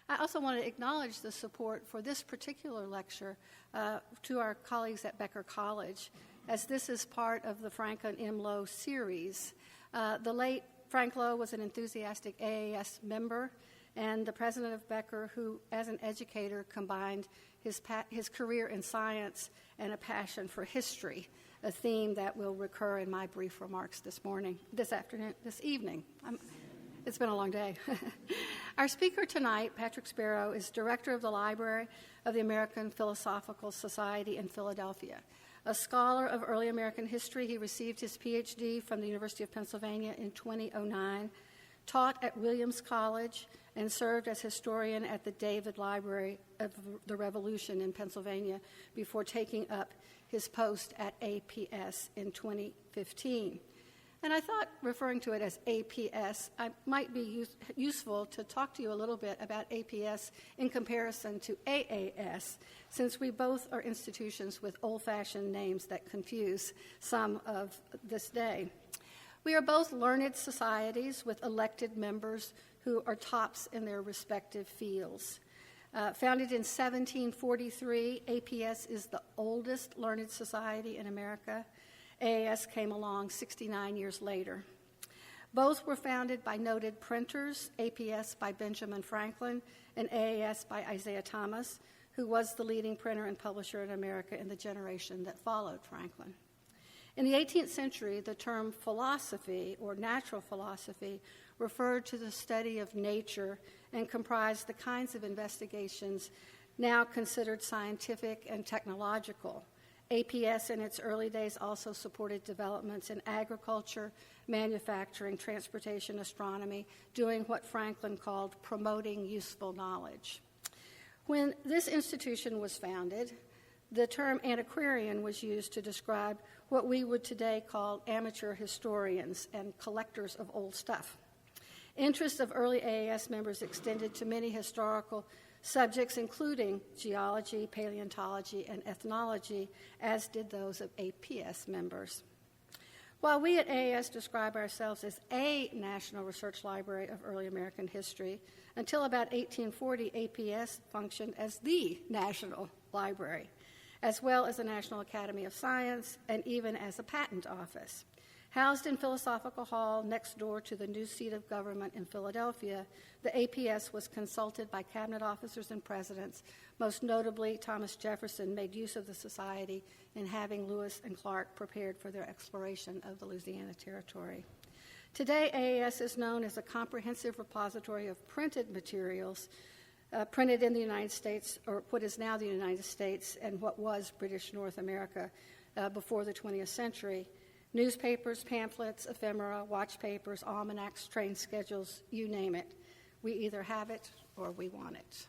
I also want to acknowledge the support for this particular lecture to our colleagues at Becker College, as this is part of the Franklin M. Lowe series. The late Frank Lowe was an enthusiastic AAS member and the president of Becker, who, as an educator, combined his career in science and a passion for history, a theme that will recur in my brief remarks this evening. It's been a long day. Our speaker tonight, Patrick Spero, is director of the Library of the American Philosophical Society in Philadelphia. A scholar of early American history, he received his PhD from the University of Pennsylvania in 2009, taught at Williams College, and served as historian at the David Library of the Revolution in Pennsylvania before taking up his post at APS in 2015. And I thought, referring to it as APS, I might be useful to talk to you a little bit about APS in comparison to AAS, since we both are institutions with old-fashioned names that confuse some of this day. We are both learned societies with elected members who are tops in their respective fields. Founded in 1743, APS is the oldest learned society in America. AAS came along 69 years later. Both were founded by noted printers, APS by Benjamin Franklin and AAS by Isaiah Thomas, who was the leading printer and publisher in America in the generation that followed Franklin. In the 18th century, the term philosophy or natural philosophy referred to the study of nature and comprised the kinds of investigations now considered scientific and technological. APS in its early days also supported developments in agriculture, manufacturing, transportation, astronomy, doing what Franklin called promoting useful knowledge. When this institution was founded, the term antiquarian was used to describe what we would today call amateur historians and collectors of old stuff. Interest of early AAS members extended to many historical subjects, including geology, paleontology, and ethnology, as did those of APS members. While we at AAS describe ourselves as a national research library of early American history, until about 1840, APS functioned as the national library, as well as the National Academy of Science, and even as a patent office. Housed in Philosophical Hall next door to the new seat of government in Philadelphia, the APS was consulted by cabinet officers and presidents. Most notably, Thomas Jefferson made use of the society in having Lewis and Clark prepared for their exploration of the Louisiana Territory. Today, AAS is known as a comprehensive repository of printed materials printed in the United States, or what is now the United States and what was British North America before the 20th century. Newspapers, pamphlets, ephemera, watch papers, almanacs, train schedules, you name it. We either have it or we want it.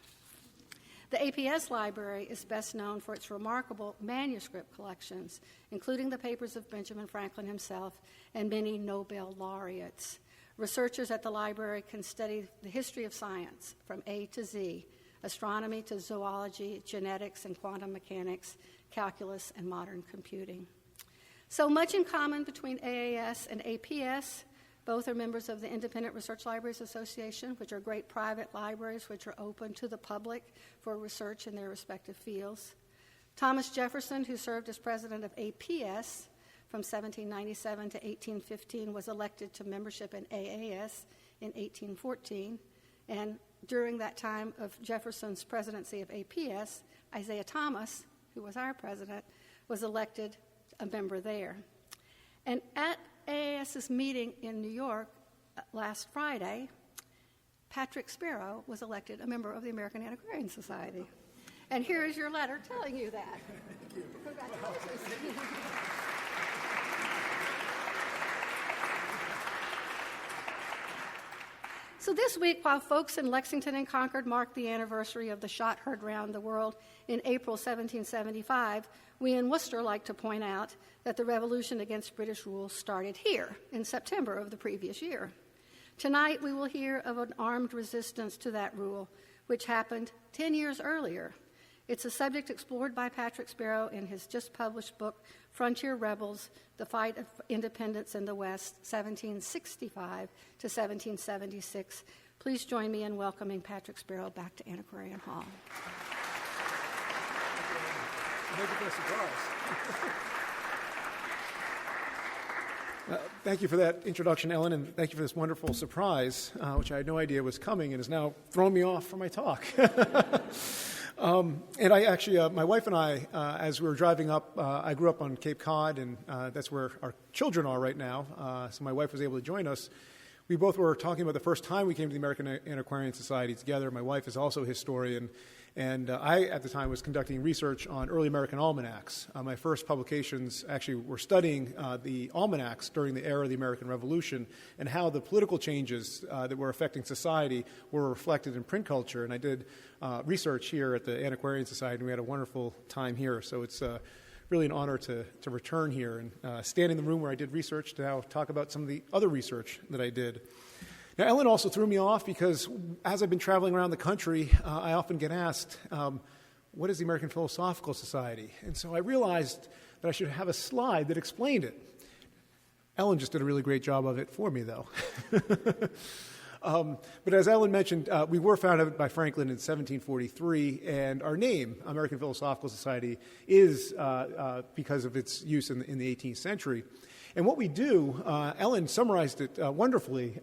The APS library is best known for its remarkable manuscript collections, including the papers of Benjamin Franklin himself and many Nobel laureates. Researchers at the library can study the history of science from A to Z, astronomy to zoology, genetics and quantum mechanics, calculus and modern computing. So much in common between AAS and APS. Both are members of the Independent Research Libraries Association, which are great private libraries which are open to the public for research in their respective fields. Thomas Jefferson, who served as president of APS from 1797 to 1815, was elected to membership in AAS in 1814. And during that time of Jefferson's presidency of APS, Isaiah Thomas, who was our president, was elected a member there. And at AAS's meeting in New York last Friday, Patrick Spero was elected a member of the American Antiquarian Society. And here is your letter telling you that. Thank you. Congratulations. So this week, while folks in Lexington and Concord marked the anniversary of the shot heard round the world in April 1775, we in Worcester like to point out that the revolution against British rule started here in September of the previous year. Tonight, we will hear of an armed resistance to that rule, which happened 10 years earlier It's a subject explored by Patrick Spero in his just-published book, Frontier Rebels, The Fight of Independence in the West, 1765 to 1776. Please join me in welcoming Patrick Spero back to Antiquarian Hall. Thank you for the surprise. Thank you for that introduction, Ellen, and thank you for this wonderful surprise, which I had no idea was coming and has now thrown me off for my talk. And I actually, my wife and I, as we were driving up, I grew up on Cape Cod, and that's where our children are right now, so my wife was able to join us. We both were talking about the first time we came to the American Antiquarian Society together. My wife is also a historian, and I, at the time, was conducting research on early American almanacs. My first publications actually were studying the almanacs during the era of the American Revolution and how the political changes that were affecting society were reflected in print culture. And I did research here at the Antiquarian Society, and we had a wonderful time here. So it's really an honor to return here and stand in the room where I did research to now talk about some of the other research that I did. Now, Ellen also threw me off because as I've been traveling around the country, I often get asked, what is the American Philosophical Society? And so I realized that I should have a slide that explained it. Ellen just did a really great job of it for me, though. But as Ellen mentioned, we were founded by Franklin in 1743, and our name, American Philosophical Society, is because of its use in the 18th century. And what we do, Ellen summarized it wonderfully,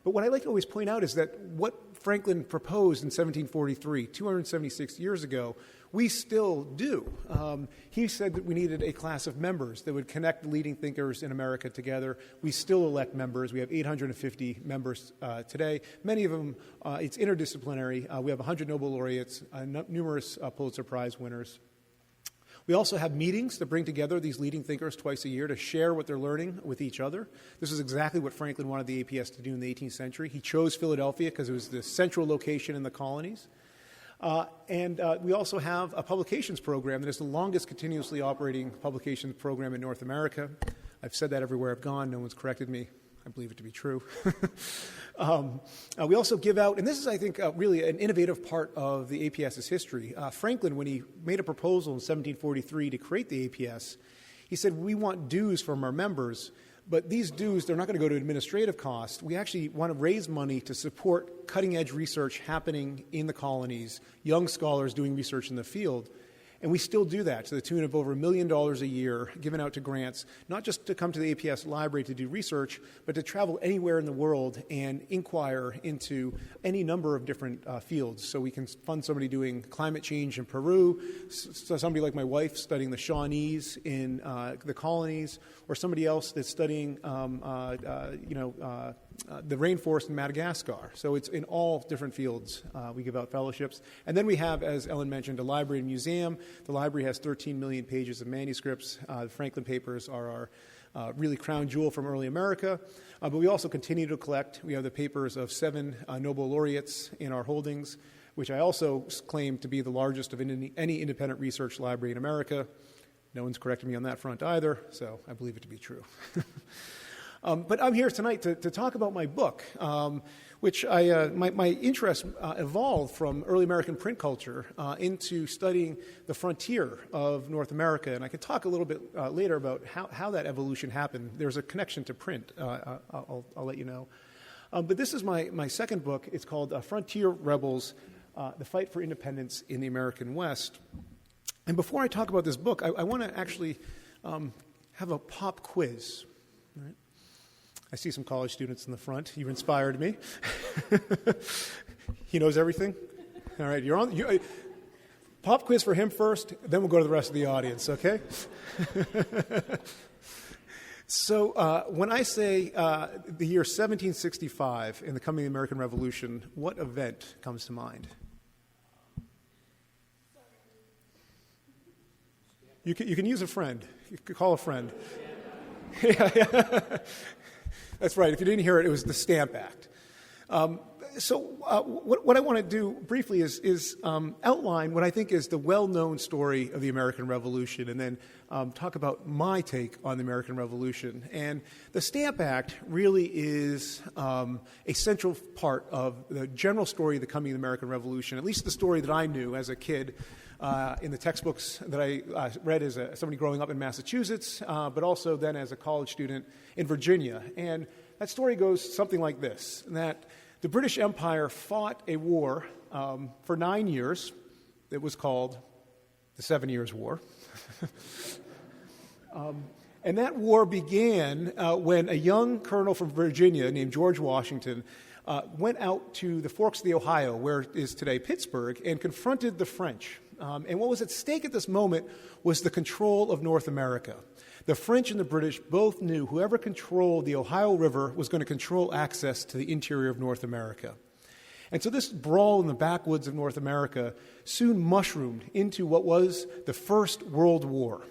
but what I like to always point out is that what Franklin proposed in 1743, 276 years ago, we still do. He said that we needed a class of members that would connect the leading thinkers in America together. We still elect members. We have 850 members today. Many of them, it's interdisciplinary. We have 100 Nobel laureates, numerous Pulitzer Prize winners. We also have meetings that bring together these leading thinkers twice a year to share what they're learning with each other. This is exactly what Franklin wanted the APS to do in the 18th century. He chose Philadelphia because it was the central location in the colonies. And we also have a publications program that is the longest continuously operating publications program in North America. I've said that everywhere I've gone. No one's corrected me. I believe it to be true. We also give out, and this is, I think, really an innovative part of the APS's history. Franklin, when he made a proposal in 1743 to create the APS, he said, we want dues from our members, but these dues, they're not going to go to administrative costs. We actually want to raise money to support cutting-edge research happening in the colonies, young scholars doing research in the field. And we still do that to the tune of over $1 million a year given out to grants, not just to come to the APS library to do research, but to travel anywhere in the world and inquire into any number of different fields. So we can fund somebody doing climate change in Peru, so somebody like my wife studying the Shawnees in the colonies, or somebody else that's studying the rainforest in Madagascar. So it's in all different fields we give out fellowships. And then we have, as Ellen mentioned, a library and museum. The library has 13 million pages of manuscripts. The Franklin papers are our really crown jewel from early America. But we also continue to collect. We have the papers of 7 Nobel laureates in our holdings, which I also claim to be the largest of any independent research library in America. No one's corrected me on that front either, so I believe it to be true. But I'm here tonight to talk about my book, which my interest evolved from early American print culture into studying the frontier of North America. And I can talk a little bit later about how that evolution happened. There's a connection to print, I'll let you know. But this is my second book. It's called Frontier Rebels, The Fight for Independence in the American West. And before I talk about this book, I want to actually have a pop quiz. All right? I see some college students in the front. You've inspired me. He knows everything? All right, you're on. Pop quiz for him first, then we'll go to the rest of the audience, okay? So when I say the year 1765 in the coming American Revolution, what event comes to mind? You can use a friend. You could call a friend. Yeah. That's right. If you didn't hear it, it was the Stamp Act. What I want to do briefly is outline what I think is the well-known story of the American Revolution, and then talk about my take on the American Revolution. And the Stamp Act really is a central part of the general story of the coming of the American Revolution, at least the story that I knew as a kid in the textbooks that I read as somebody growing up in Massachusetts, but also then as a college student in Virginia. And that story goes something like this, that the British Empire fought a war for 9 years. It was called the 7 Years' War. And that war began when a young colonel from Virginia named George Washington went out to the forks of the Ohio, where is today Pittsburgh, and confronted the French. And what was at stake at this moment was the control of North America. The French and the British both knew whoever controlled the Ohio River was going to control access to the interior of North America. And so this brawl in the backwoods of North America soon mushroomed into what was the First World War.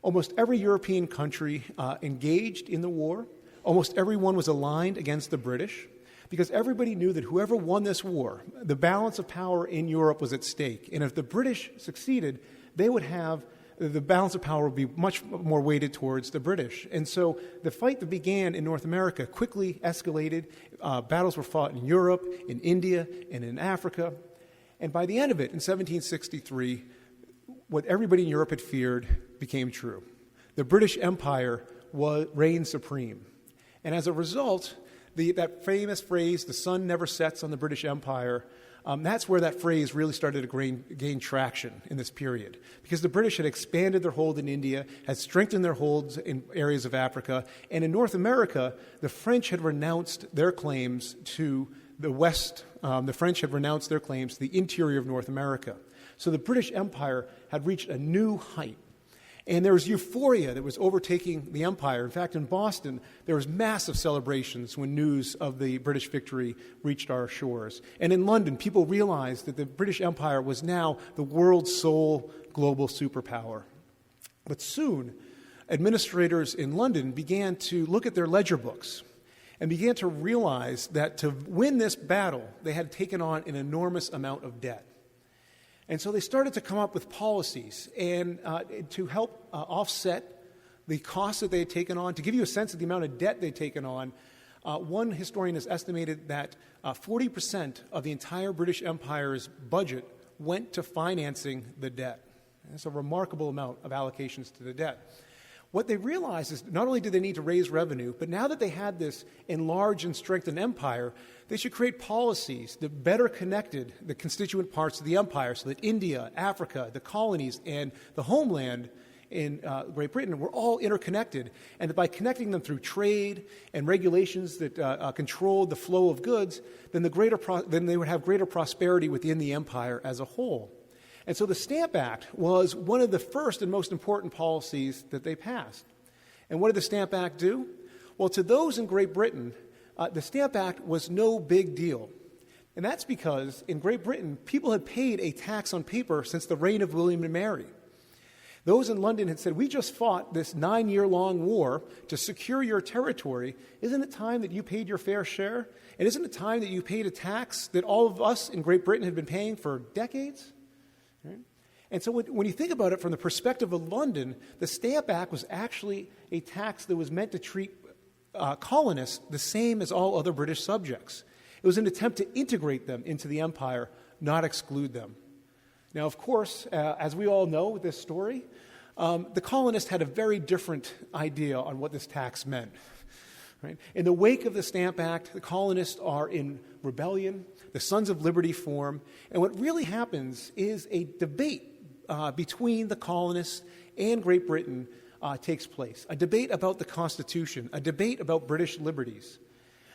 Almost every European country engaged in the war. Almost everyone was aligned against the British, because everybody knew that whoever won this war, the balance of power in Europe was at stake. And if the British succeeded, they would have the balance of power would be much more weighted towards the British. And so the fight that began in North America quickly escalated. Battles were fought in Europe, in India, and in Africa. And by the end of it, in 1763, what everybody in Europe had feared became true. The British Empire reigned supreme. And as a result, that famous phrase, "the sun never sets on the British Empire," that's where that phrase really started to gain traction in this period. Because the British had expanded their hold in India, had strengthened their holds in areas of Africa, and in North America, the French had renounced their claims to the West. The French had renounced their claims to the interior of North America. So the British Empire had reached a new height. And there was euphoria that was overtaking the empire. In fact, in Boston, there was massive celebrations when news of the British victory reached our shores. And in London, people realized that the British Empire was now the world's sole global superpower. But soon, administrators in London began to look at their ledger books and began to realize that to win this battle, they had taken on an enormous amount of debt. And so they started to come up with policies and to help offset the costs that they had taken on. To give you a sense of the amount of debt they'd taken on, one historian has estimated that 40% of the entire British Empire's budget went to financing the debt. That's a remarkable amount of allocations to the debt. What they realized is not only did they need to raise revenue, but now that they had this enlarged and strengthened empire, they should create policies that better connected the constituent parts of the empire so that India, Africa, the colonies, and the homeland in Great Britain were all interconnected, and that by connecting them through trade and regulations that controlled the flow of goods, then they would have greater prosperity within the empire as a whole. And so the Stamp Act was one of the first and most important policies that they passed. And what did the Stamp Act do? Well, to those in Great Britain, the Stamp Act was no big deal. And that's because in Great Britain, people had paid a tax on paper since the reign of William and Mary. Those in London had said, "We just fought this 9-year-long war to secure your territory. Isn't it time that you paid your fair share? And isn't it time that you paid a tax that all of us in Great Britain had been paying for decades?" Right? And so when you think about it from the perspective of London, the Stamp Act was actually a tax that was meant to treat colonists the same as all other British subjects. It was an attempt to integrate them into the empire, not exclude them. Now, of course, as we all know with this story, the colonists had a very different idea on what this tax meant. Right? In the wake of the Stamp Act, the colonists are in rebellion, the Sons of Liberty form, and what really happens is a debate between the colonists and Great Britain takes place, a debate about the Constitution, a debate about British liberties.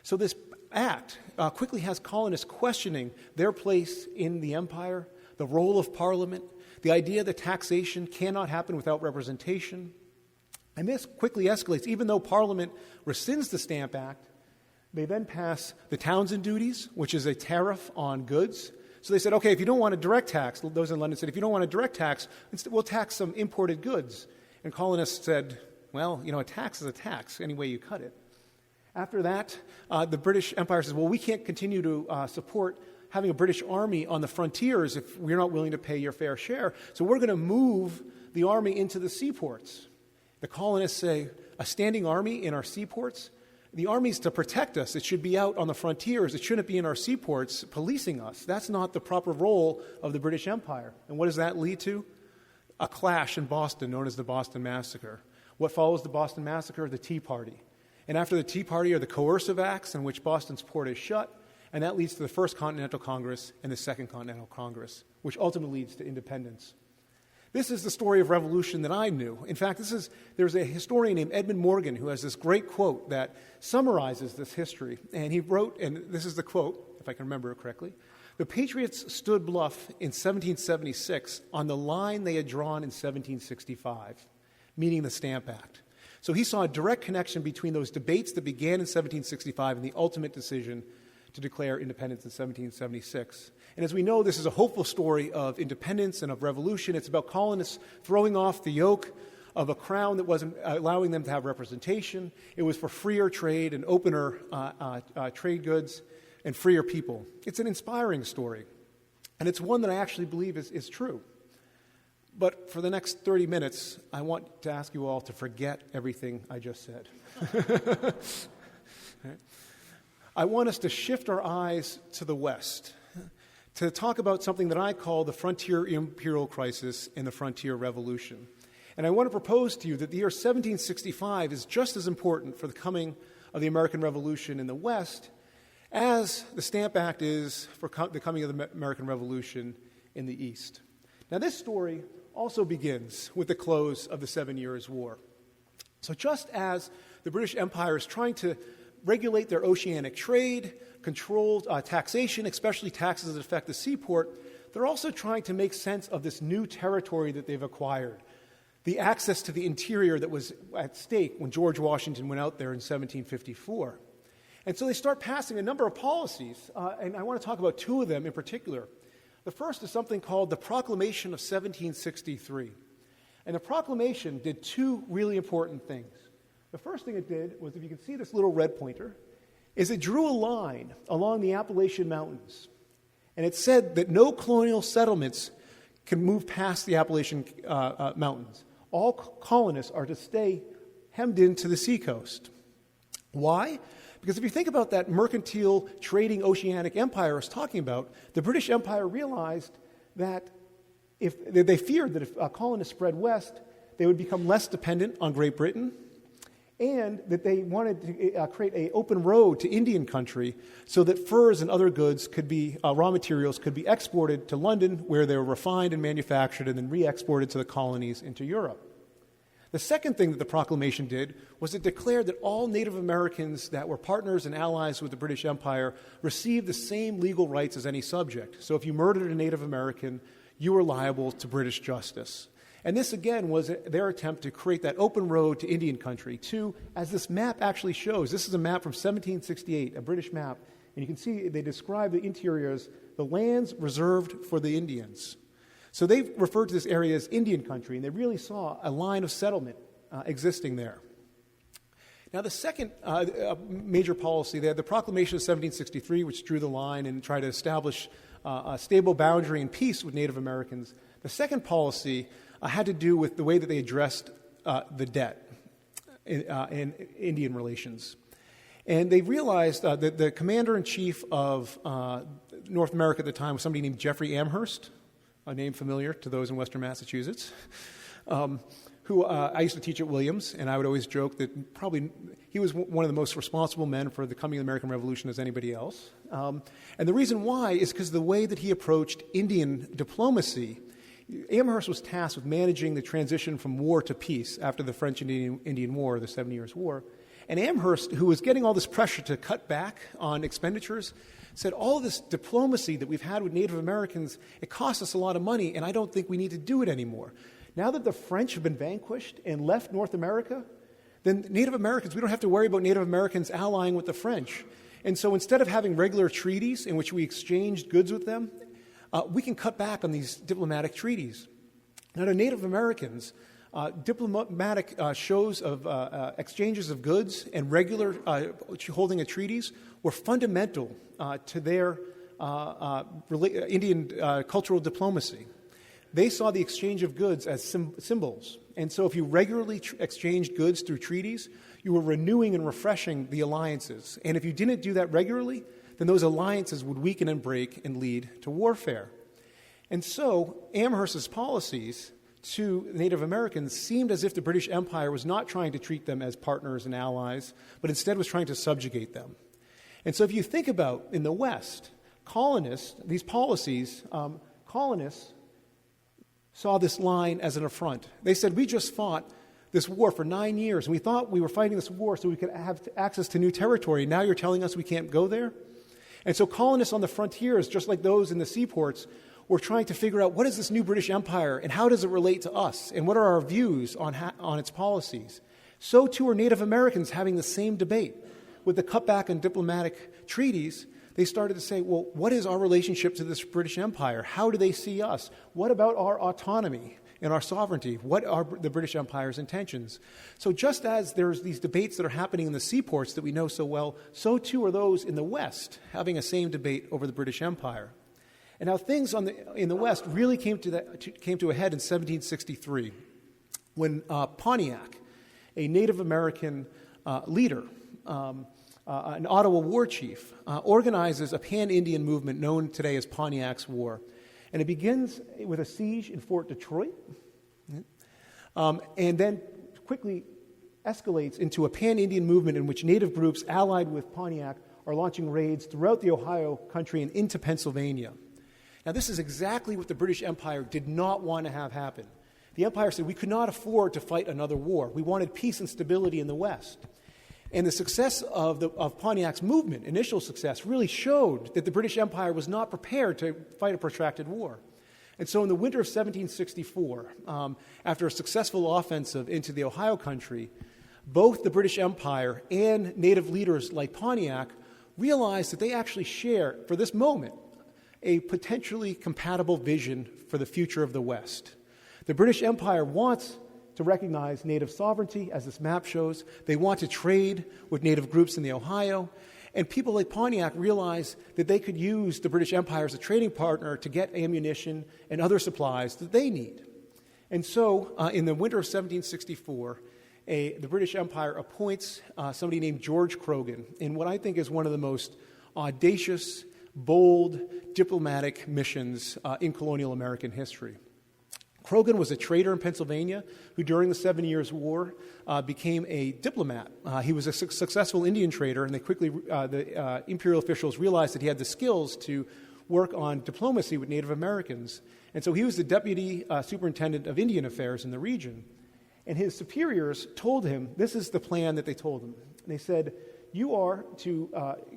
So this act quickly has colonists questioning their place in the empire, the role of Parliament, the idea that taxation cannot happen without representation. And this quickly escalates. Even though Parliament rescinds the Stamp Act, they then pass the Townsend duties, which is a tariff on goods. So they said, okay, if you don't want a direct tax, those in London said, if you don't want a direct tax, we'll tax some imported goods. And colonists said, well, a tax is a tax, any way you cut it. After that, the British Empire says, well, we can't continue to support having a British army on the frontiers if we're not willing to pay your fair share. So we're going to move the army into the seaports. The colonists say, a standing army in our seaports? The army's to protect us. It should be out on the frontiers. It shouldn't be in our seaports policing us. That's not the proper role of the British Empire. And what does that lead to? A clash in Boston known as the Boston Massacre. What follows the Boston Massacre? The Tea Party. And after the Tea Party are the coercive acts in which Boston's port is shut, and that leads to the First Continental Congress and the Second Continental Congress, which ultimately leads to independence. This is the story of revolution that I knew. In fact, there's a historian named Edmund Morgan who has this great quote that summarizes this history. And he wrote, and this is the quote, if I can remember it correctly, "The Patriots stood bluff in 1776 on the line they had drawn in 1765, meaning the Stamp Act." So he saw a direct connection between those debates that began in 1765 and the ultimate decision to declare independence in 1776. And as we know, this is a hopeful story of independence and of revolution. It's about colonists throwing off the yoke of a crown that wasn't allowing them to have representation. It was for freer trade and opener trade goods and freer people. It's an inspiring story, and it's one that I actually believe is true. But for the next 30 minutes, I want to ask you all to forget everything I just said. Right? I want us to shift our eyes to the West, to talk about something that I call the frontier imperial crisis and the frontier revolution. And I want to propose to you that the year 1765 is just as important for the coming of the American Revolution in the West as the Stamp Act is for the coming of the American Revolution in the East. Now, this story also begins with the close of the 7 Years' War. So just as the British Empire is trying to regulate their oceanic trade, control taxation, especially taxes that affect the seaport, they're also trying to make sense of this new territory that they've acquired, the access to the interior that was at stake when George Washington went out there in 1754. And so they start passing a number of policies, and I want to talk about two of them in particular. The first is something called the Proclamation of 1763. And the Proclamation did two really important things. The first thing it did was, if you can see this little red pointer, is it drew a line along the Appalachian Mountains. And it said that no colonial settlements can move past the Appalachian Mountains. All colonists are to stay hemmed into the seacoast. Why? Because if you think about that mercantile trading oceanic empire I was talking about, the British Empire realized that they feared that if colonists spread west, they would become less dependent on Great Britain, and that they wanted to create an open road to Indian country so that furs and other goods could be, raw materials could be exported to London, where they were refined and manufactured and then re-exported to the colonies into Europe. The second thing that the proclamation did was it declared that all Native Americans that were partners and allies with the British Empire received the same legal rights as any subject. So if you murdered a Native American, you were liable to British justice. And this, again, was their attempt to create that open road to Indian country. To, as this map actually shows, this is a map from 1768, a British map, and you can see they describe the interior as the lands reserved for the Indians. So they referred to this area as Indian country, and they really saw a line of settlement existing there. Now, the second major policy, they had the Proclamation of 1763, which drew the line and tried to establish a stable boundary and peace with Native Americans. The second policy had to do with the way that they addressed the debt in Indian relations. And they realized that the commander-in-chief of North America at the time was somebody named Jeffrey Amherst, a name familiar to those in Western Massachusetts, who I used to teach at Williams, and I would always joke that probably he was one of the most responsible men for the coming of the American Revolution as anybody else. And the reason why is because the way that he approached Indian diplomacy. Amherst was tasked with managing the transition from war to peace after the French and Indian War, the 7 Years' War. And Amherst, who was getting all this pressure to cut back on expenditures, said, all of this diplomacy that we've had with Native Americans, it costs us a lot of money, and I don't think we need to do it anymore. Now that the French have been vanquished and left North America, then Native Americans, we don't have to worry about Native Americans allying with the French. And so instead of having regular treaties in which we exchanged goods with them, we can cut back on these diplomatic treaties. Now, to Native Americans, diplomatic shows of exchanges of goods and regular holding of treaties were fundamental to their Indian cultural diplomacy. They saw the exchange of goods as symbols. And so if you regularly exchanged goods through treaties, you were renewing and refreshing the alliances. And if you didn't do that regularly, then those alliances would weaken and break and lead to warfare. And so Amherst's policies to Native Americans seemed as if the British Empire was not trying to treat them as partners and allies, but instead was trying to subjugate them. And so if you think about in the West, colonists saw this line as an affront. They said, we just fought this war for 9 years, and we thought we were fighting this war so we could have access to new territory. Now you're telling us we can't go there? And so colonists on the frontiers, just like those in the seaports, were trying to figure out what is this new British Empire and how does it relate to us and what are our views on its policies. So too are Native Americans having the same debate. With the cutback on diplomatic treaties, they started to say, well, what is our relationship to this British Empire? How do they see us? What about our autonomy and our sovereignty? What are the British Empire's intentions? So just as there's these debates that are happening in the seaports that we know so well, so too are those in the West having a same debate over the British Empire. And now things in the West really came to a head in 1763 when Pontiac, a Native American leader, an Ottawa war chief, organizes a pan-Indian movement known today as Pontiac's War. And it begins with a siege in Fort Detroit, and then quickly escalates into a pan-Indian movement in which Native groups allied with Pontiac are launching raids throughout the Ohio country and into Pennsylvania. Now, this is exactly what the British Empire did not want to have happen. The Empire said we could not afford to fight another war. We wanted peace and stability in the West. And the success of Pontiac's movement, initial success, really showed that the British Empire was not prepared to fight a protracted war. And so in the winter of 1764, after a successful offensive into the Ohio country, both the British Empire and Native leaders like Pontiac realized that they actually share, for this moment, a potentially compatible vision for the future of the West. The British Empire wants to recognize Native sovereignty, as this map shows. They want to trade with Native groups in the Ohio. And people like Pontiac realize that they could use the British Empire as a trading partner to get ammunition and other supplies that they need. And so in the winter of 1764, the British Empire appoints somebody named George Croghan in what I think is one of the most audacious, bold diplomatic missions in colonial American history. Croghan was a trader in Pennsylvania who, during the 7 Years' War, became a diplomat. He was a successful Indian trader, and the imperial officials realized that he had the skills to work on diplomacy with Native Americans. And so he was the deputy superintendent of Indian affairs in the region. And his superiors told him, this is the plan that they told him. They said, you are to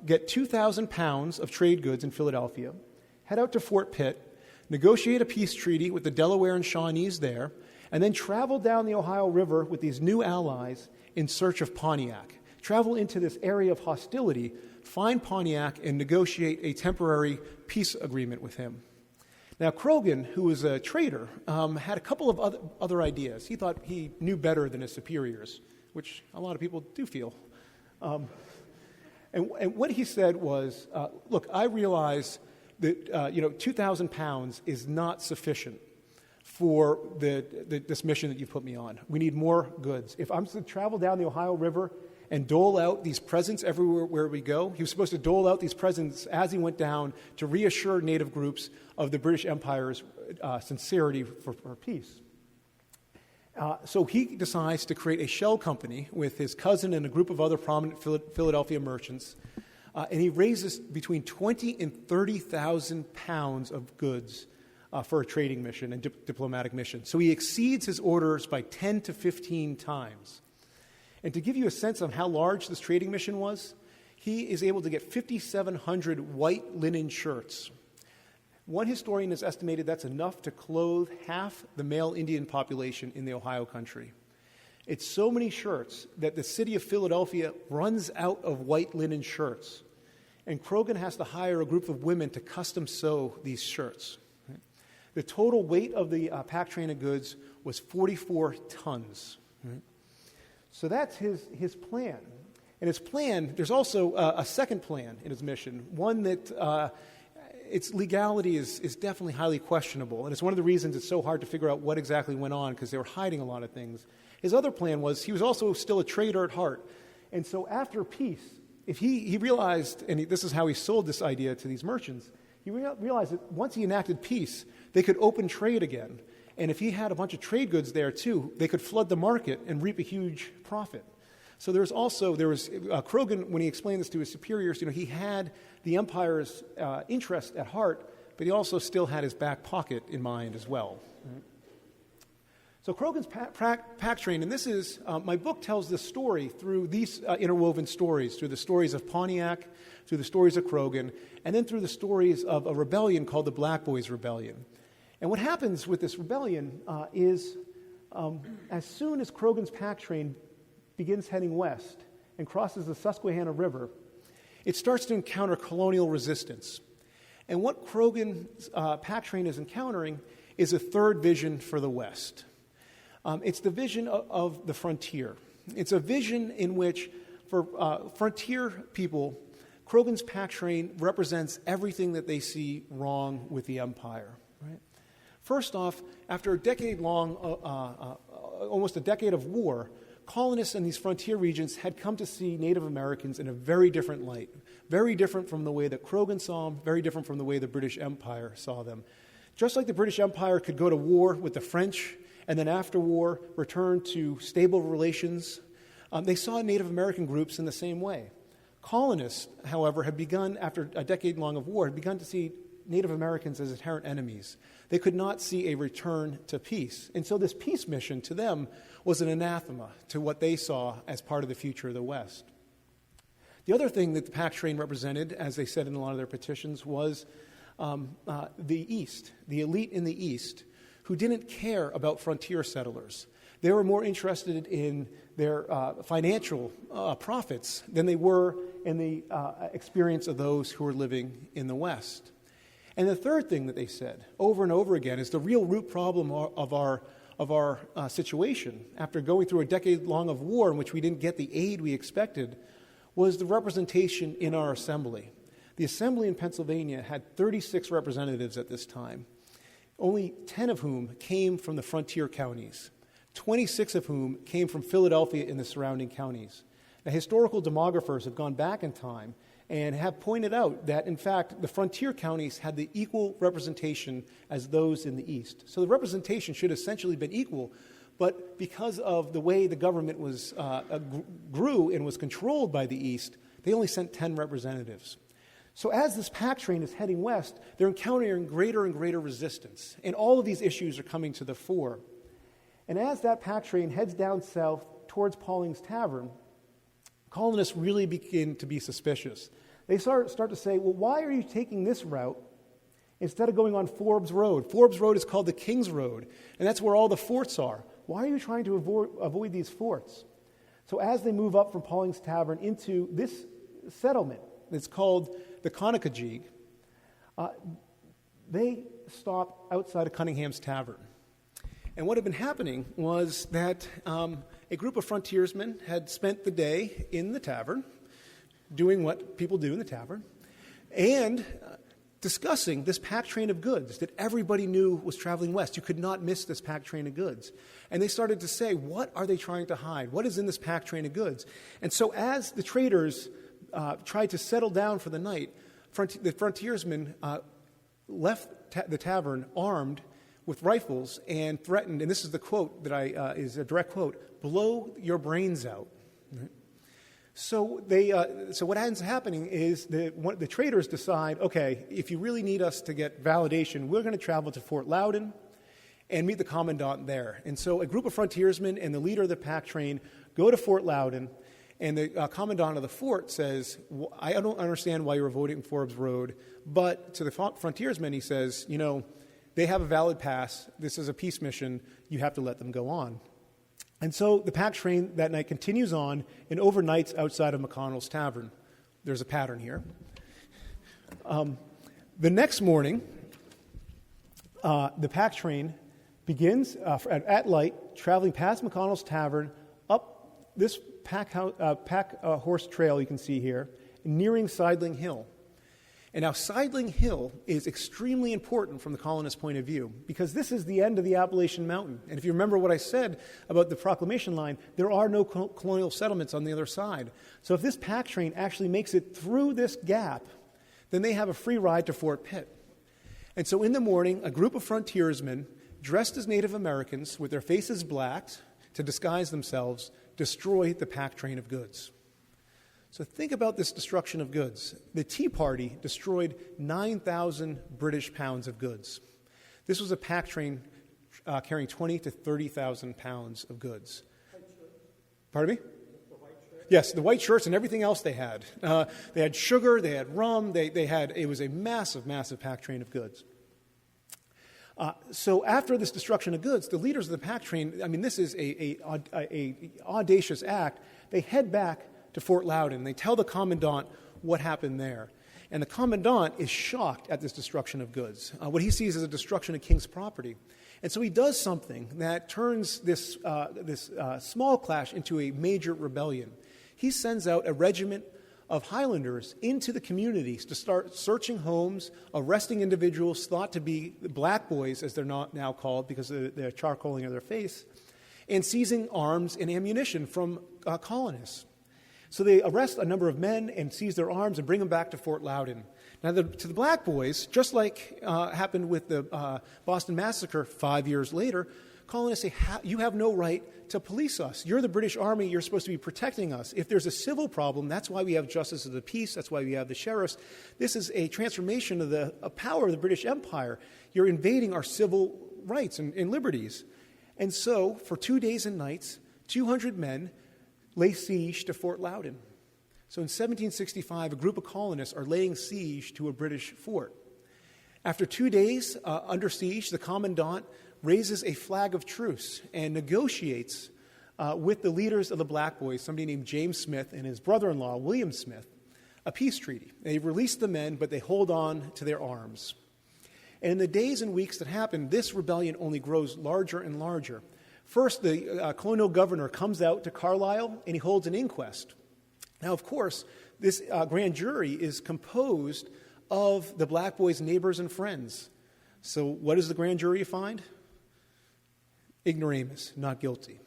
get 2,000 pounds of trade goods in Philadelphia, head out to Fort Pitt, negotiate a peace treaty with the Delaware and Shawnees there, and then travel down the Ohio River with these new allies in search of Pontiac. Travel into this area of hostility, find Pontiac, and negotiate a temporary peace agreement with him. Now, Croghan, who was a trader, had a couple of other ideas. He thought he knew better than his superiors, which a lot of people do feel. And what he said was, look, I realize that 2,000 pounds is not sufficient for this mission that you've put me on. We need more goods. If I'm to travel down the Ohio River and dole out these presents everywhere where we go, he was supposed to dole out these presents as he went down to reassure Native groups of the British Empire's sincerity for peace. So he decides to create a shell company with his cousin and a group of other prominent Philadelphia merchants, and he raises between 20 and 30,000 pounds of goods for a trading mission and diplomatic mission. So he exceeds his orders by 10 to 15 times. And to give you a sense of how large this trading mission was, he is able to get 5,700 white linen shirts. One historian has estimated that's enough to clothe half the male Indian population in the Ohio country. It's so many shirts that the city of Philadelphia runs out of white linen shirts. And Croghan has to hire a group of women to custom sew these shirts. The total weight of the pack train of goods was 44 tons. Right? So that's his plan. And his plan, there's also a second plan in his mission, one that its legality is definitely highly questionable. And it's one of the reasons it's so hard to figure out what exactly went on, because they were hiding a lot of things. His other plan was he was also still a trader at heart. And so after peace, if he realized, and this is how he sold this idea to these merchants, he realized that once he enacted peace, they could open trade again. And if he had a bunch of trade goods there too, they could flood the market and reap a huge profit. So there was Croghan, when he explained this to his superiors, he had the empire's interest at heart, but he also still had his back pocket in mind as well. Right? So Croghan's pack train, and this is, my book tells this story through these interwoven stories, through the stories of Pontiac, through the stories of Croghan, and then through the stories of a rebellion called the Black Boys Rebellion. And what happens with this rebellion is as soon as Croghan's pack train begins heading west and crosses the Susquehanna River, it starts to encounter colonial resistance. And what Croghan's pack train is encountering is a third vision for the West. It's the vision of the frontier. It's a vision in which, for frontier people, Croghan's pack train represents everything that they see wrong with the empire. Right? First off, after a decade-long, almost a decade of war, colonists in these frontier regions had come to see Native Americans in a very different light, very different from the way that Croghan saw them, very different from the way the British Empire saw them. Just like the British Empire could go to war with the French and then after war return to stable relations, they saw Native American groups in the same way. Colonists, however, had begun, after a decade-long of war, had begun to see Native Americans as inherent enemies. They could not see a return to peace. And so this peace mission to them was an anathema to what they saw as part of the future of the West. The other thing that the pack train represented, as they said in a lot of their petitions, was the East, the elite in the East, who didn't care about frontier settlers. They were more interested in their financial profits than they were in the experience of those who were living in the West. And the third thing that they said over and over again is the real root problem of our situation, after going through a decade-long of war in which we didn't get the aid we expected, was the representation in our assembly. The assembly in Pennsylvania had 36 representatives at this time, only 10 of whom came from the frontier counties, 26 of whom came from Philadelphia and the surrounding counties. Now, historical demographers have gone back in time and have pointed out that, in fact, the frontier counties had the equal representation as those in the East. So the representation should essentially have been equal, but because of the way the government was grew and was controlled by the East, they only sent 10 representatives. So as this pack train is heading west, they're encountering greater and greater resistance, and all of these issues are coming to the fore. And as that pack train heads down south towards Pauling's Tavern, colonists really begin to be suspicious. They start to say, well, why are you taking this route instead of going on Forbes Road? Forbes Road is called the King's Road, and that's where all the forts are. Why are you trying to avoid these forts? So as they move up from Pauling's Tavern into this settlement that's called the Conococheague, they stop outside of Cunningham's Tavern. And what had been happening was that a group of frontiersmen had spent the day in the tavern, doing what people do in the tavern, and discussing this pack train of goods that everybody knew was traveling west. You could not miss this pack train of goods. And they started to say, what are they trying to hide? What is in this pack train of goods? And so as the traders tried to settle down for the night, the frontiersmen left the tavern armed with rifles and threatened, and this is the quote that is a direct quote, "blow your brains out." Right? So what ends up happening is the traders decide, okay, if you really need us to get validation, we're going to travel to Fort Loudoun and meet the commandant there. And so a group of frontiersmen and the leader of the pack train go to Fort Loudoun, and the commandant of the fort says, I don't understand why you're avoiding Forbes Road, but to the frontiersmen he says, they have a valid pass. This is a peace mission. You have to let them go on. And so the pack train that night continues on and overnights outside of McConnell's Tavern. There's a pattern here. The next morning, the pack train begins at light, traveling past McConnell's Tavern, up this pack horse trail you can see here, nearing Sidling Hill. And now Sidling Hill is extremely important from the colonist point of view because this is the end of the Appalachian Mountain. And if you remember what I said about the Proclamation line, there are no colonial settlements on the other side. So if this pack train actually makes it through this gap, then they have a free ride to Fort Pitt. And so in the morning, a group of frontiersmen dressed as Native Americans with their faces blacked to disguise themselves destroy the pack train of goods. So think about this destruction of goods. The Tea Party destroyed 9,000 British pounds of goods. This was a pack train carrying 20 to 30,000 pounds of goods. Pardon me? Yes, the white shirts and everything else they had. They had sugar, they had rum, it was a massive, massive pack train of goods. So after this destruction of goods, the leaders of the pack train, I mean, this is a audacious act. They head back to Fort Loudoun. They tell the commandant what happened there. And the commandant is shocked at this destruction of goods. What he sees is a destruction of king's property. And so he does something that turns this small clash into a major rebellion. He sends out a regiment of Highlanders into the communities to start searching homes, arresting individuals thought to be black boys, as they're not now called because of the charcoaling of their face, and seizing arms and ammunition from colonists. So they arrest a number of men and seize their arms and bring them back to Fort Loudoun. Now, to the black boys, just like happened with the Boston Massacre 5 years later, colonists say, you have no right to police us. You're the British Army. You're supposed to be protecting us. If there's a civil problem, that's why we have justice of the peace. That's why we have the sheriffs. This is a transformation of the power of the British Empire. You're invading our civil rights and liberties. And so, for 2 days and nights, 200 men lay siege to Fort Loudoun. So in 1765, a group of colonists are laying siege to a British fort. After 2 days under siege, the commandant raises a flag of truce and negotiates with the leaders of the Black Boys, somebody named James Smith and his brother-in-law, William Smith, a peace treaty. They release the men, but they hold on to their arms. And in the days and weeks that happen, this rebellion only grows larger and larger. First, the colonial governor comes out to Carlisle and he holds an inquest. Now, of course, this grand jury is composed of the Black Boys' neighbors and friends. So what does the grand jury find? Ignoramus, not guilty.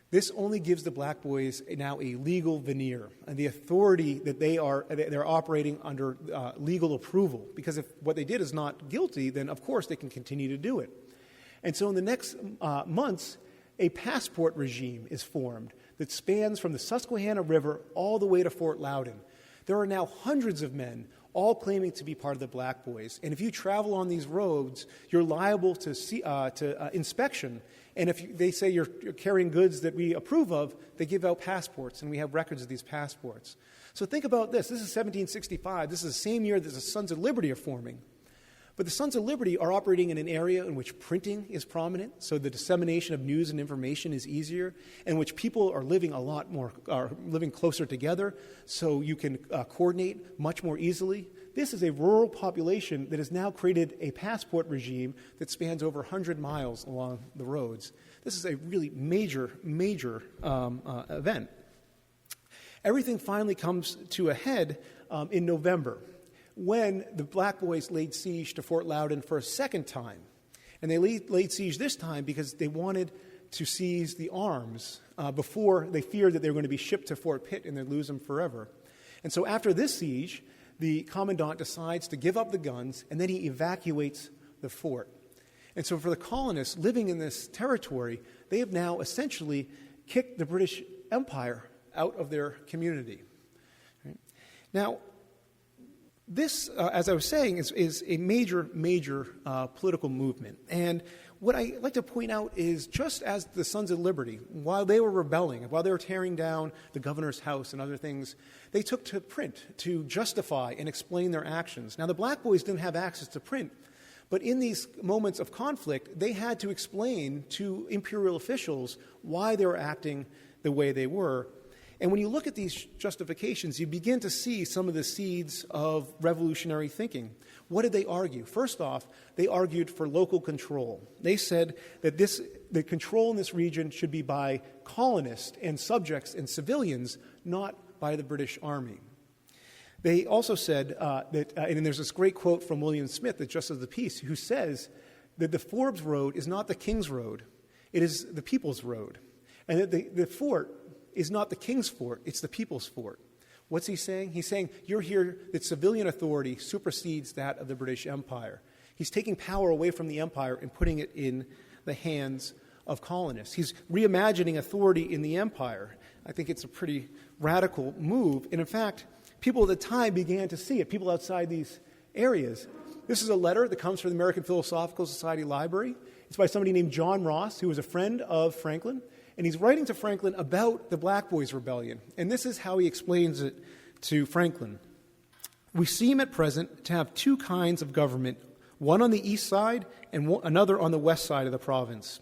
This only gives the Black Boys now a legal veneer and the authority that they're operating under legal approval. Because if what they did is not guilty, then of course they can continue to do it. And so in the next months, a passport regime is formed that spans from the Susquehanna River all the way to Fort Loudoun. There are now hundreds of men all claiming to be part of the Black Boys. And if you travel on these roads, you're liable to inspection. And if they say you're carrying goods that we approve of, they give out passports, and we have records of these passports. So think about this. This is 1765. This is the same year that the Sons of Liberty are forming. But the Sons of Liberty are operating in an area in which printing is prominent, so the dissemination of news and information is easier, in which people are living living closer together, so you can coordinate much more easily. This is a rural population that has now created a passport regime that spans over 100 miles along the roads. This is a really major event. Everything finally comes to a head in November, when the Black Boys laid siege to Fort Loudoun for a second time. And they laid siege this time because they wanted to seize the arms before they feared that they were going to be shipped to Fort Pitt and they'd lose them forever. And so after this siege, the commandant decides to give up the guns, and then he evacuates the fort. And so for the colonists living in this territory, they have now essentially kicked the British Empire out of their community. Right? Now, this, as I was saying, is a major political movement. And what I like to point out is just as the Sons of Liberty, while they were rebelling, while they were tearing down the governor's house and other things, they took to print to justify and explain their actions. Now, the Black Boys didn't have access to print, but in these moments of conflict, they had to explain to imperial officials why they were acting the way they were. And when you look at these justifications, you begin to see some of the seeds of revolutionary thinking. What did they argue? First off, they argued for local control. They said that the control in this region should be by colonists and subjects and civilians, not by the British Army. They also said and there's this great quote from William Smith, the Justice of the Peace, who says that the Forbes Road is not the King's Road, it is the People's Road. And that the fort is not the King's fort, it's the People's fort. What's he saying? He's saying you're here that civilian authority supersedes that of the British Empire. He's taking power away from the empire and putting it in the hands of colonists. He's reimagining authority in the empire. I think it's a pretty radical move. And in fact, people at the time began to see it, people outside these areas. This is a letter that comes from the American Philosophical Society Library. It's by somebody named John Ross, who was a friend of Franklin. And he's writing to Franklin about the Black Boys Rebellion. And this is how he explains it to Franklin. We seem at present to have two kinds of government, one on the east side and another on the west side of the province.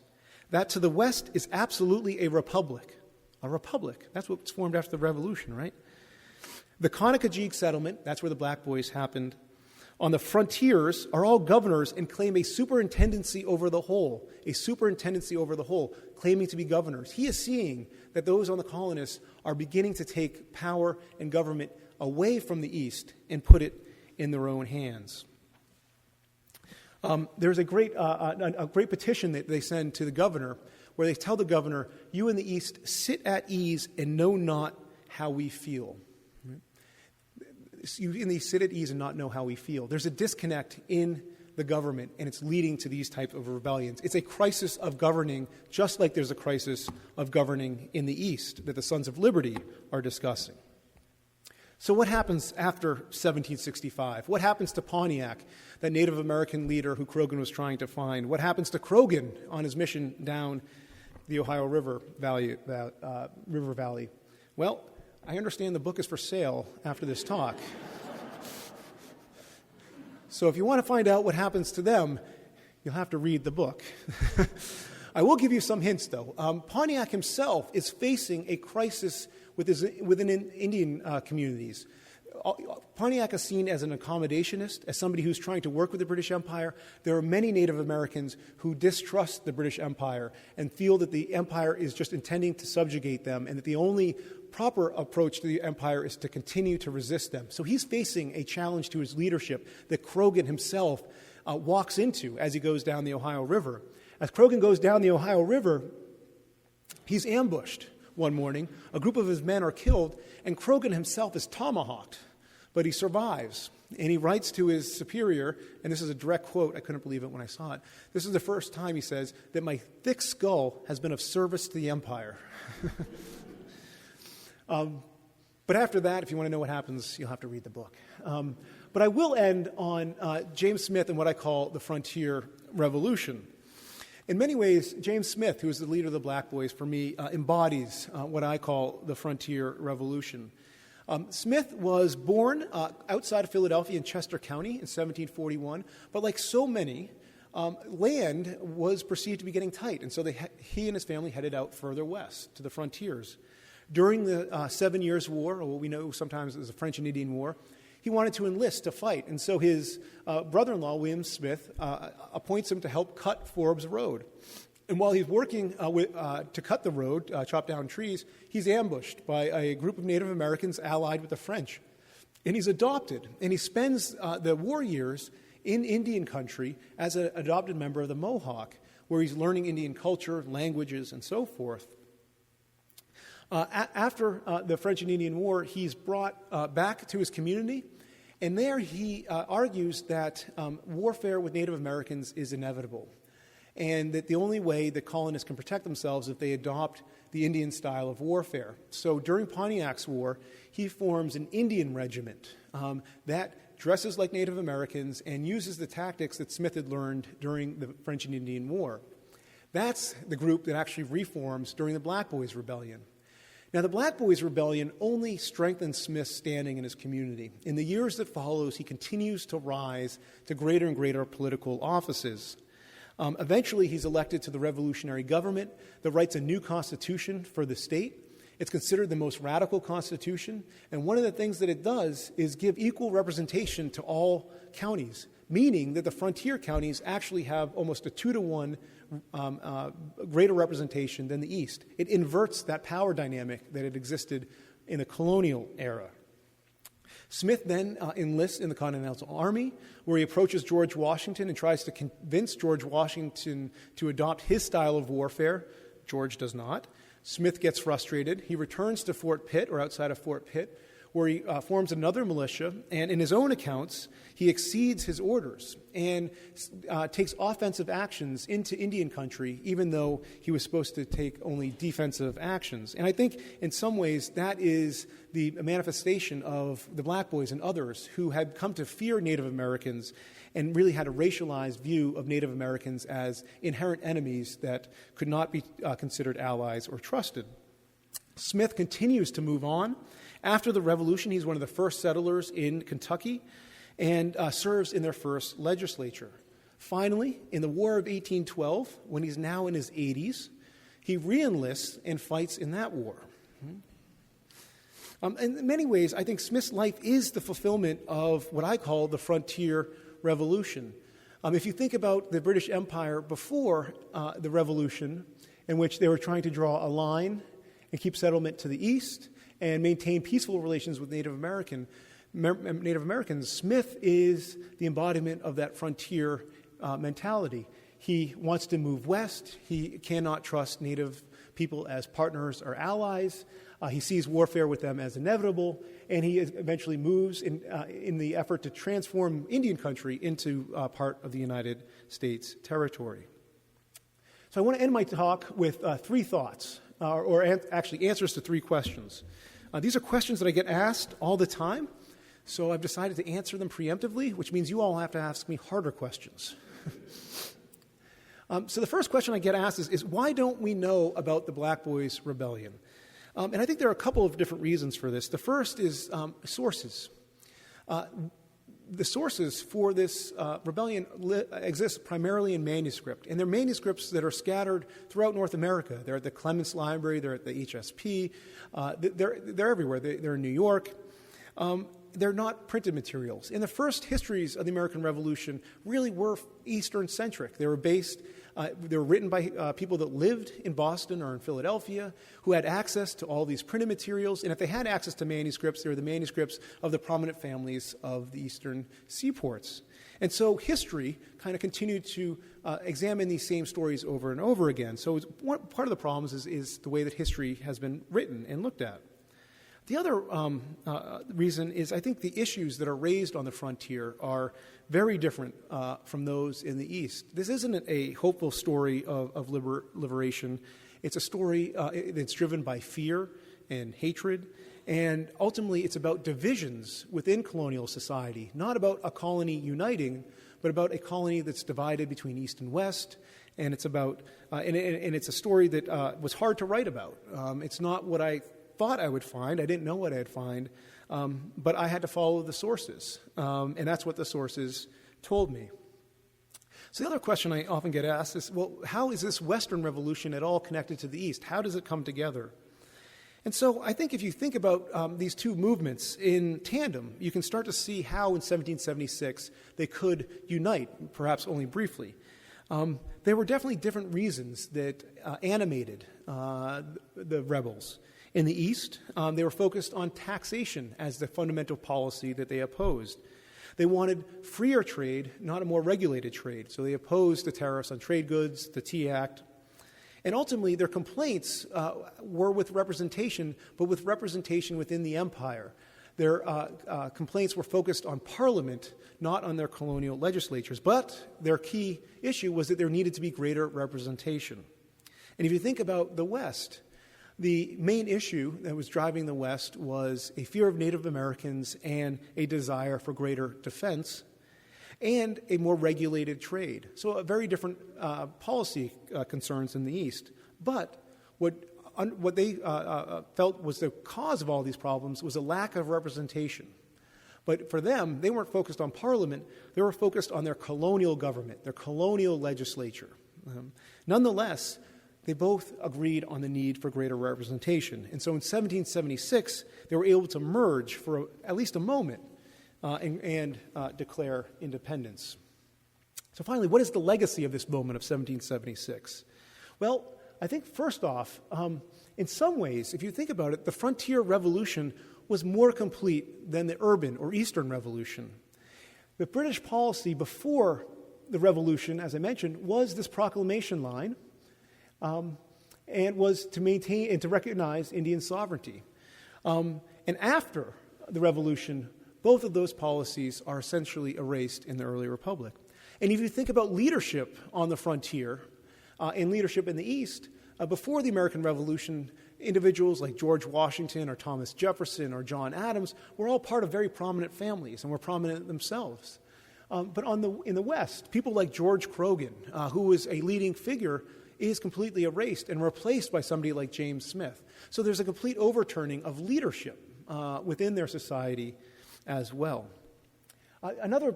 That to the west is absolutely a republic. A republic. That's what's formed after the Revolution, right? The Conococheague settlement, that's where the Black Boys happened, on the frontiers are all governors and claim a superintendency over the whole, claiming to be governors. He is seeing that those on the colonists are beginning to take power and government away from the East and put it in their own hands. There's a great petition that they send to the governor where they tell the governor, you in the East sit at ease and know not how we feel. You in the East sit at ease and not know how we feel. There's a disconnect in the government, and it's leading to these types of rebellions. It's a crisis of governing, just like there's a crisis of governing in the East that the Sons of Liberty are discussing. So what happens after 1765? What happens to Pontiac, that Native American leader who Croghan was trying to find? What happens to Croghan on his mission down the Ohio River Valley? Well, I understand the book is for sale after this talk. So if you want to find out what happens to them, you'll have to read the book. I will give you some hints, though. Pontiac himself is facing a crisis within Indian communities. Pontiac is seen as an accommodationist, as somebody who's trying to work with the British Empire. There are many Native Americans who distrust the British Empire and feel that the Empire is just intending to subjugate them and that the only proper approach to the Empire is to continue to resist them. So he's facing a challenge to his leadership that Croghan himself walks into as he goes down the Ohio River. As Croghan goes down the Ohio River, he's ambushed one morning. A group of his men are killed, and Croghan himself is tomahawked. But he survives, and he writes to his superior, and this is a direct quote, I couldn't believe it when I saw it. This is the first time, he says, that my thick skull has been of service to the Empire. But after that, if you want to know what happens, you'll have to read the book. But I will end on James Smith and what I call the Frontier Revolution. In many ways, James Smith, who is the leader of the Black Boys, for me, embodies what I call the Frontier Revolution. Smith was born outside of Philadelphia in Chester County in 1741, but like so many, land was perceived to be getting tight, and so he and his family headed out further west to the frontiers. During the 7 Years' War, or what we know sometimes as the French and Indian War, he wanted to enlist to fight, and so his brother-in-law, William Smith, appoints him to help cut Forbes Road. And while he's working to cut the road, chop down trees, he's ambushed by a group of Native Americans allied with the French. And he's adopted, and he spends the war years in Indian country as an adopted member of the Mohawk, where he's learning Indian culture, languages, and so forth. After the French and Indian War, he's brought back to his community, and there he argues that warfare with Native Americans is inevitable, and that the only way the colonists can protect themselves is if they adopt the Indian style of warfare. So during Pontiac's War, he forms an Indian regiment that dresses like Native Americans and uses the tactics that Smith had learned during the French and Indian War. That's the group that actually reforms during the Black Boys Rebellion. Now, the Black Boys Rebellion only strengthens Smith's standing in his community. In the years that follows, he continues to rise to greater and greater political offices. Eventually, he's elected to the revolutionary government that writes a new constitution for the state, It's considered the most radical constitution, and one of the things that it does is give equal representation to all counties, meaning that the frontier counties actually have almost a 2-to-1 greater representation than the East. It inverts that power dynamic that had existed in the colonial era. Smith then enlists in the Continental Army, where he approaches George Washington and tries to convince George Washington to adopt his style of warfare. George does not. Smith gets frustrated. He returns to Fort Pitt, or outside of Fort Pitt, where he forms another militia, and in his own accounts, he exceeds his orders and takes offensive actions into Indian country, even though he was supposed to take only defensive actions. And I think in some ways that is the manifestation of the Black Boys and others who had come to fear Native Americans and really had a racialized view of Native Americans as inherent enemies that could not be considered allies or trusted. Smith continues to move on. After the Revolution, he's one of the first settlers in Kentucky and serves in their first legislature. Finally, in the War of 1812, when he's now in his 80s, he re-enlists and fights in that war. In many ways, I think Smith's life is the fulfillment of what I call the frontier revolution. If you think about the British Empire before the Revolution, in which they were trying to draw a line and keep settlement to the east and maintain peaceful relations with Native Americans, Smith is the embodiment of that frontier mentality. He wants to move west. He cannot trust Native people as partners or allies. He sees warfare with them as inevitable, and he eventually moves in the effort to transform Indian country into part of the United States territory. So I want to end my talk with three thoughts, or actually answers to three questions. These are questions that I get asked all the time, so I've decided to answer them preemptively, which means you all have to ask me harder questions. So the first question I get asked is why don't we know about the Black Boys Rebellion? And I think there are a couple of different reasons for this. The first is sources. The sources for this rebellion exist primarily in manuscript, and they're manuscripts that are scattered throughout North America. They're at the Clements Library, they're at the HSP, they're everywhere. They're in New York. They're not printed materials. And the first histories of the American Revolution really were Eastern-centric. They were written by people that lived in Boston or in Philadelphia, who had access to all these printed materials. And if they had access to manuscripts, they were the manuscripts of the prominent families of the Eastern Seaports. And so history kind of continued to examine these same stories over and over again. So part of the problems is the way that history has been written and looked at. The other reason is I think the issues that are raised on the frontier are very different from those in the East. This isn't a hopeful story of liberation. It's a story that's driven by fear and hatred, and ultimately it's about divisions within colonial society, not about a colony uniting, but about a colony that's divided between East and West, and it's about and it's a story that was hard to write about. It's not what I thought I would find. I didn't know what I'd find, but I had to follow the sources, and that's what the sources told me. So the other question I often get asked is, well, how is this Western Revolution at all connected to the East? How does it come together? And so I think if you think about these two movements in tandem, you can start to see how in 1776 they could unite, perhaps only briefly. There were definitely different reasons that animated the rebels. In the East, they were focused on taxation as the fundamental policy that they opposed. They wanted freer trade, not a more regulated trade. So they opposed the tariffs on trade goods, the Tea Act. And ultimately, their complaints were with representation, but with representation within the empire. Their complaints were focused on Parliament, not on their colonial legislatures. But their key issue was that there needed to be greater representation. And if you think about the West, the main issue that was driving the West was a fear of Native Americans and a desire for greater defense and a more regulated trade. So a very different policy concerns in the East. But what they felt was the cause of all these problems was a lack of representation. But for them, they weren't focused on Parliament. They were focused on their colonial government, their colonial legislature. Nonetheless, they both agreed on the need for greater representation. And so in 1776, they were able to merge for at least a moment and declare independence. So finally, what is the legacy of this moment of 1776? Well, I think first off, in some ways, if you think about it, the frontier revolution was more complete than the urban or Eastern Revolution. The British policy before the revolution, as I mentioned, was this proclamation line, and was to maintain and to recognize Indian sovereignty. And after the revolution, both of those policies are essentially erased in the early republic. And if you think about leadership on the frontier and leadership in the East, before the American Revolution, individuals like George Washington or Thomas Jefferson or John Adams were all part of very prominent families and were prominent themselves. But in the West, people like George Croghan, who was a leading figure, is completely erased and replaced by somebody like James Smith. So there's a complete overturning of leadership within their society as well. Another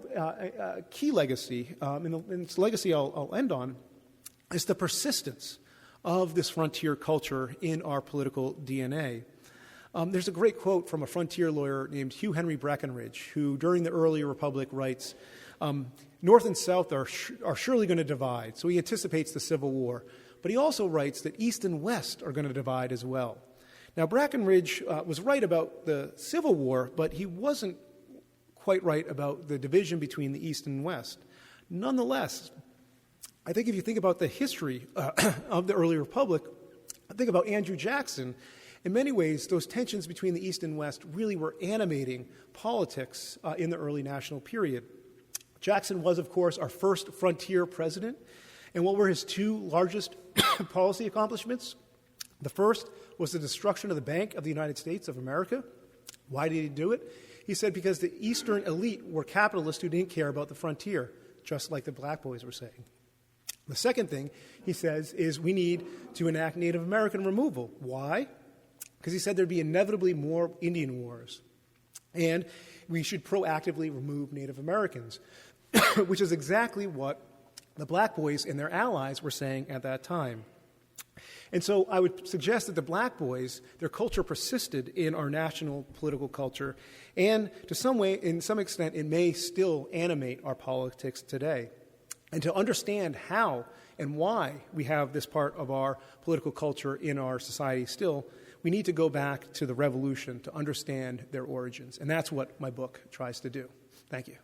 key legacy, and it's legacy I'll end on, is the persistence of this frontier culture in our political DNA. There's a great quote from a frontier lawyer named Hugh Henry Breckinridge, who during the early republic writes, North and South are surely going to divide, so he anticipates the Civil War. But he also writes that East and West are going to divide as well. Now, Breckinridge was right about the Civil War, but he wasn't quite right about the division between the East and West. Nonetheless, I think if you think about the history of the early republic, think about Andrew Jackson. In many ways, those tensions between the East and West really were animating politics in the early national period. Jackson was, of course, our first frontier president. And what were his two largest policy accomplishments? The first was the destruction of the Bank of the United States of America. Why did he do it? He said because the Eastern elite were capitalists who didn't care about the frontier, just like the black boys were saying. The second thing he says is we need to enact Native American removal. Why? Because he said there'd be inevitably more Indian wars. And we should proactively remove Native Americans, which is exactly what the black boys and their allies were saying at that time. And so I would suggest that the black boys, their culture persisted in our national political culture, and to some extent, it may still animate our politics today. And to understand how and why we have this part of our political culture in our society still, we need to go back to the Revolution to understand their origins. And that's what my book tries to do. Thank you.